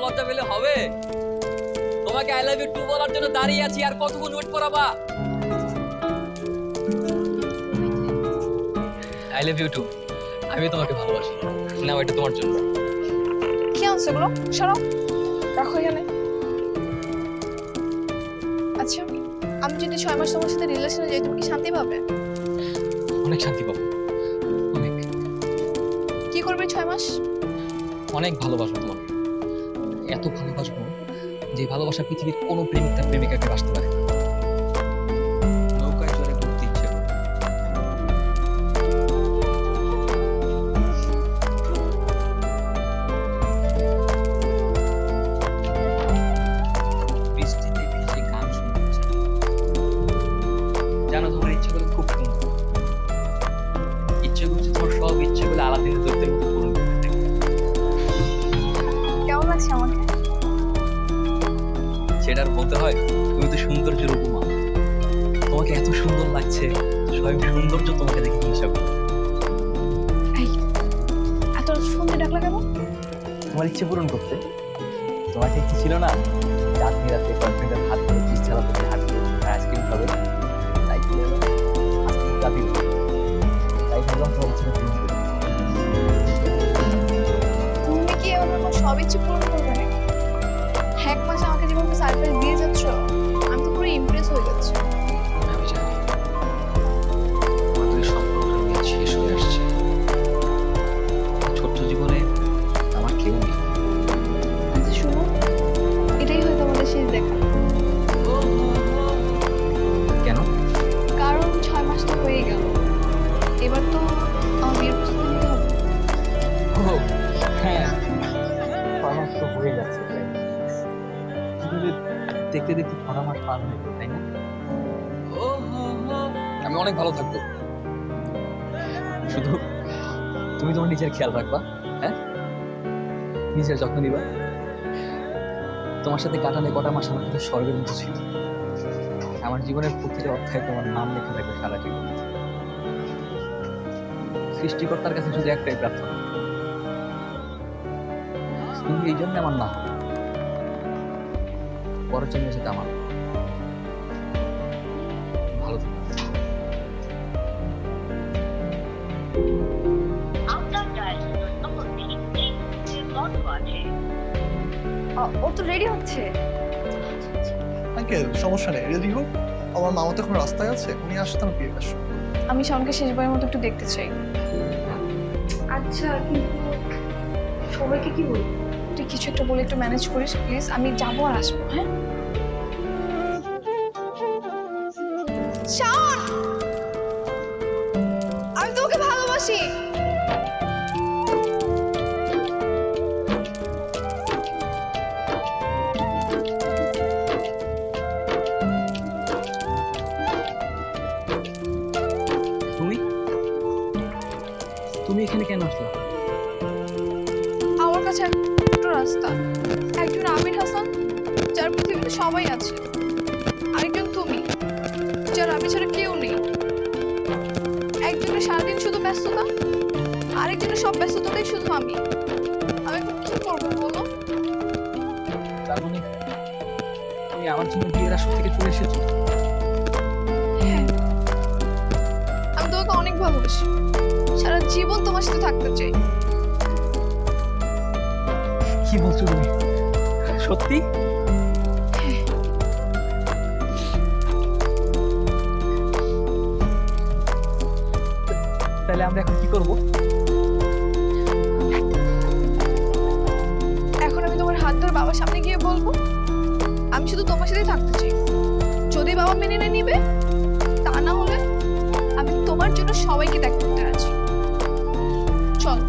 লজ্জা পেলে হবে? তোমাকে আই লাভ ইউ টু বলার জন্য দাঁড়িয়ে আছি, আর কতক্ষণ ওয়েট করাবা? I love you too. আমি তোমাকে ভালোবাসি। না, এটা তোমার জন্য। কি আনছো এগুলো? সরো, রাখো এখানে। আচ্ছা, আমি যদি 6 মাস তোমার সাথে রিলেশনে যাই, তুমি কি শান্তি পাবে? অনেক শান্তি পাবো, অনেক। কি করবে 6 মাস? অনেক ভালোবাসবো তোমাকে, এত ভালোবাসবো যে ভালোবাসা পৃথিবীর কোনো প্রেমিক তার প্রেমিকাকে বাসতে পারে। নৌকায় চড়ে ঘুরতে ইচ্ছে করে। বৃষ্টিতে ভিজে গান শুনতে ইচ্ছে করে। জানো, তোমার ইচ্ছেগুলো খুব সুন্দর। ইচ্ছে করছে তোমার সব ইচ্ছেগুলো আলাদিনের দৈত্যের মতো পূরণ করতে। কেমন লাগছে আমাকে? সেটা আর বলতে হয়? তুমি তো সৌন্দর্যের উপমা। তোমাকে এত সুন্দর লাগছে, স্বয়ং সৌন্দর্য তোমাকে দেখে হিসাব। এই, এত ফোন দিয়ে ডাকলা কেন? তোমার ইচ্ছে পূরণ করতে। তোমার ইচ্ছে ছিল না রাত্রি রাতে গার্লফ্রেন্ডের হাত ধরে চিজ চালাতে হাঁটবে, আইসক্রিম খাবে? তাই কি হলো? আজকে দাবি তাই ভাবলাম তোমার ইচ্ছেটা পূরণ করতে। তুমি কি আমার সব ইচ্ছে পূরণ করবে নাকি? 1 মাসে আমাকে যেভাবে সারপ্রাইজ দিয়ে যাচ্ছ, আমি তো পুরো ইমপ্রেস হয়ে যাচ্ছি। আমি জানি আমাদের সম্পর্কের মেয়াদ শেষ হয়ে আসছে। ছোট্ট জীবনে আমার কেউ নেই। আচ্ছা শুনো, এটাই হয়তো আমাদের শেষ দেখা। কেন? কারণ 6 মাস তো হয়ে গেল, এবার তো আমার বিয়ের প্রস্তুতি নিতে হবে। ও হ্যাঁ, আমার তো হয়ে যাচ্ছে প্রায়। কিভাবে দেখতে দেখতে 6 মাস পার হয়ে গেল, তাই না? আমি অনেক ভালো থাকবো, শুধু তুমি তোমার নিজের খেয়াল রাখবা। হ্যাঁ, নিজের যত্ন নিবা। তোমার সাথে কাটানো কটা মাস আমার কাছে স্বর্গের মতো ছিল। আমার জীবনের প্রতিটা অধ্যায়ে তোমার নাম লেখা থাকবে সারা জীবন। সৃষ্টিকর্তার কাছে শুধু একটাই প্রার্থনা, তুমি এই জন্য আমার না বড় জন্মের সাথে আমার ভালো থাকো। ও তো রেডি হচ্ছে। আঙ্কেল সমস্যা নেই, রেডি হোক। আমার মামা তো এখন রাস্তায় আছে, উনি আসতে আমি পেয়ে আসবো। আমি শাওনকে শেষবারের মতো একটু দেখতে চাই। আচ্ছা, কিন্তু সবাইকে কি বলবো? তুই কিছু একটা বলে একটু ম্যানেজ করিস প্লিজ। আমি যাবো আর আসবো। হ্যাঁ শাওন, আমি তোকে ভালোবাসি। তুমি তুমি এখানে কেন আসলা? আমার কাছে একটা রাস্তা, একজন আমির হাসান যার পৃথিবীতে সবাই আছে, আরেকজন তুমি যার আমি ছাড়া কেউ নেই। একজনের সারাদিন শুধু ব্যস্ততা, আরেকজনের সব ব্যস্ততাটাই শুধু আমি। আমি এখন কি করবো বলো? তার মানে তুমি আমার জন্য বিয়ের আসর থেকে চলে এসেছো? হ্যাঁ, আমি তোমাকে অনেক ভালোবাসি, সারা জীবন তোমার সাথে থাকতে চাই। কি বলছো তুমি? সত্যি? তাহলে আমরা এখন কি করব? এখন আমি তোমার হাত ধরে বাবার সামনে গিয়ে বলবো আমি শুধু তোমার সাথেই থাকতে চাই। যদি বাবা মেনে নিবে, তা না হলে আমি তোমার জন্য সবাইকে ত্যাগ করতে আছি। চল।